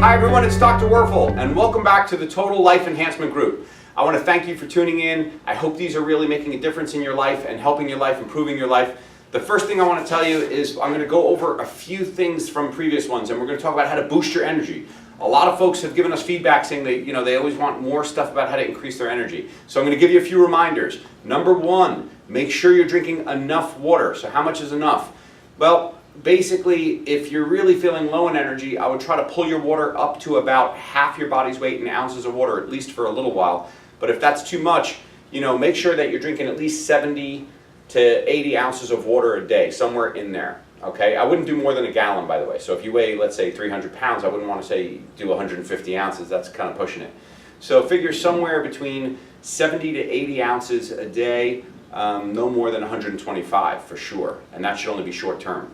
Hi everyone, it's Dr. Werfel, and welcome back to the Total Life Enhancement Group. I want to thank you for tuning in. I hope these are really making a difference in your life and helping your life, improving your life. The first thing I want to tell you is I'm going to go over a few things from previous ones, and we're going to talk about how to boost your energy. A lot of folks have given us feedback saying that they always want more stuff about how to increase their energy. So I'm going to give you a few reminders. Number one, make sure you're drinking enough water. So how much is enough? Well, basically, if you're really feeling low in energy, I would try to pull your water up to about half your body's weight in ounces of water, at least for a little while. But if that's too much, make sure that you're drinking at least 70 to 80 ounces of water a day, somewhere in there. Okay, I wouldn't do more than a gallon, by the way. So if you weigh, let's say, 300 pounds, I wouldn't want to say do 150 ounces. That's kind of pushing it. So figure somewhere between 70 to 80 ounces a day, no more than 125 for sure. And that should only be short term.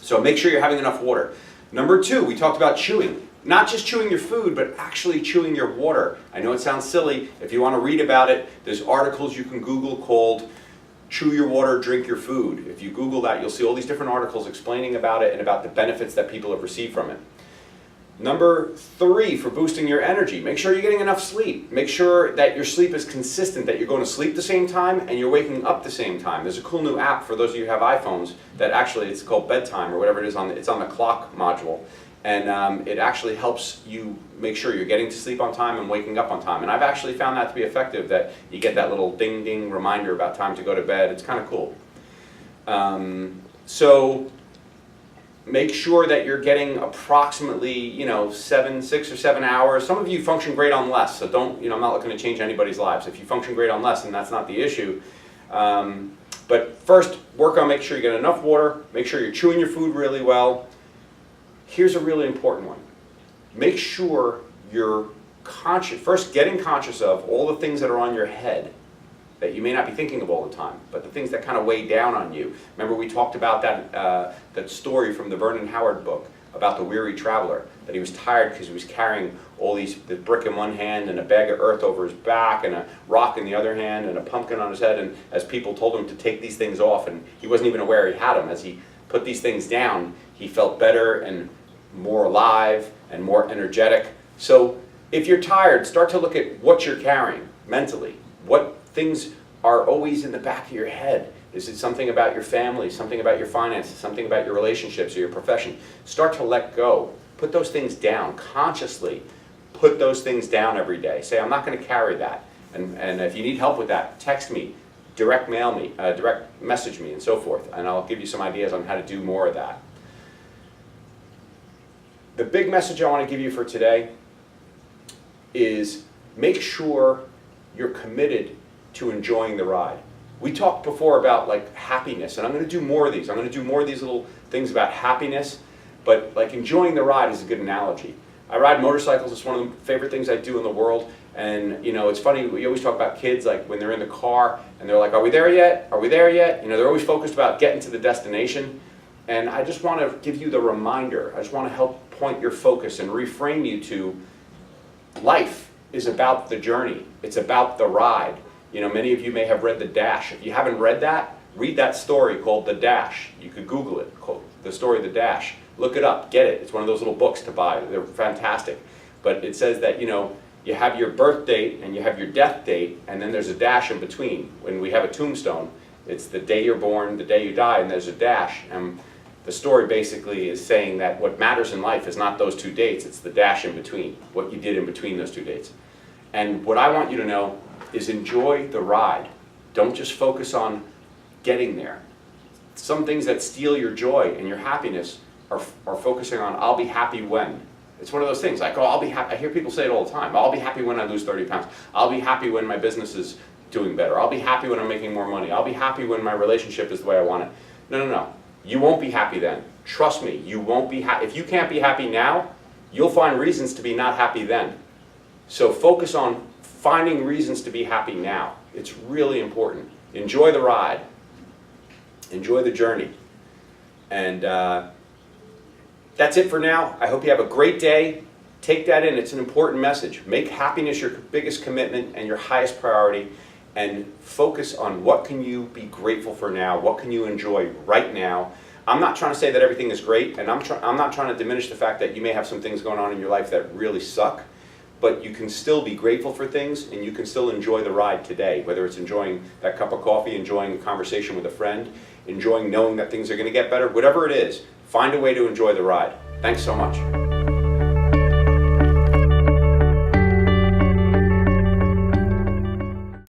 So make sure you're having enough water. Number two, we talked about chewing. Not just chewing your food, but actually chewing your water. I know it sounds silly. If you want to read about it, there's articles you can Google called Chew Your Water, Drink Your Food. If you Google that, you'll see all these different articles explaining about it and about the benefits that people have received from it. Number three, for boosting your energy, make sure you're getting enough sleep. Make sure that your sleep is consistent, that you're going to sleep the same time and you're waking up the same time. There's a cool new app for those of you who have iPhones that actually, it's called Bedtime or whatever it is, it's on the clock module. And it actually helps you make sure you're getting to sleep on time and waking up on time. And I've actually found that to be effective, that you get that little ding ding reminder about time to go to bed. It's kind of cool. So make sure that you're getting approximately 6 or 7 hours. Some of you function great on less, so don't, I'm not looking to change anybody's lives. If you function great on less, then that's not the issue. But first, work on making sure you get enough water, make sure you're chewing your food really well. Here's a really important one. Make sure you're getting conscious of all the things that are on your head that you may not be thinking of all the time, but the things that kind of weigh down on you. Remember we talked about that story from the Vernon Howard book about the weary traveler, that he was tired because he was carrying all the brick in one hand and a bag of earth over his back and a rock in the other hand and a pumpkin on his head, and as people told him to take these things off, and he wasn't even aware he had them. As he put these things down, he felt better and more alive and more energetic. So if you're tired, start to look at what you're carrying mentally. What things are always in the back of your head? Is it something about your family, something about your finances, something about your relationships or your profession? Start to let go. Put those things down consciously. Put those things down every day. Say, I'm not going to carry that. And if you need help with that, text me, direct mail me, direct message me, and so forth. And I'll give you some ideas on how to do more of that. The big message I want to give you for today is make sure you're committed to enjoying the ride. We talked before about happiness, and I'm going to do more of these. I'm going to do more of these little things about happiness, but enjoying the ride is a good analogy. I ride motorcycles. It's one of the favorite things I do in the world. And it's funny, we always talk about kids when they're in the car and they're like, are we there yet? Are we there yet? They're always focused about getting to the destination. And I just want to give you the reminder. I just want to help point your focus and reframe you to life is about the journey. It's about the ride. Many of you may have read The Dash. If you haven't read that, read that story called The Dash. You could Google it, called the story The Dash. Look it up, get it. It's one of those little books to buy. They're fantastic. But it says that, you have your birth date and you have your death date, and then there's a dash in between. When we have a tombstone, it's the day you're born, the day you die, and there's a dash. And the story basically is saying that what matters in life is not those two dates, it's the dash in between, what you did in between those two dates. And what I want you to know is enjoy the ride. Don't just focus on getting there. Some things that steal your joy and your happiness are focusing on, I'll be happy when. It's one of those things, I'll be happy. I hear people say it all the time. I'll be happy when I lose 30 pounds. I'll be happy when my business is doing better. I'll be happy when I'm making more money. I'll be happy when my relationship is the way I want it. No. You won't be happy then. Trust me, you won't be happy. If you can't be happy now, you'll find reasons to be not happy then. So focus on finding reasons to be happy now. It's really important. Enjoy the ride. Enjoy the journey. And that's it for now. I hope you have a great day. Take that in. It's an important message. Make happiness your biggest commitment and your highest priority. And focus on what can you be grateful for now, what can you enjoy right now. I'm not trying to say that everything is great, and I'm not trying to diminish the fact that you may have some things going on in your life that really suck, but you can still be grateful for things, and you can still enjoy the ride today, whether it's enjoying that cup of coffee, enjoying a conversation with a friend, enjoying knowing that things are going to get better, whatever it is, find a way to enjoy the ride. Thanks so much.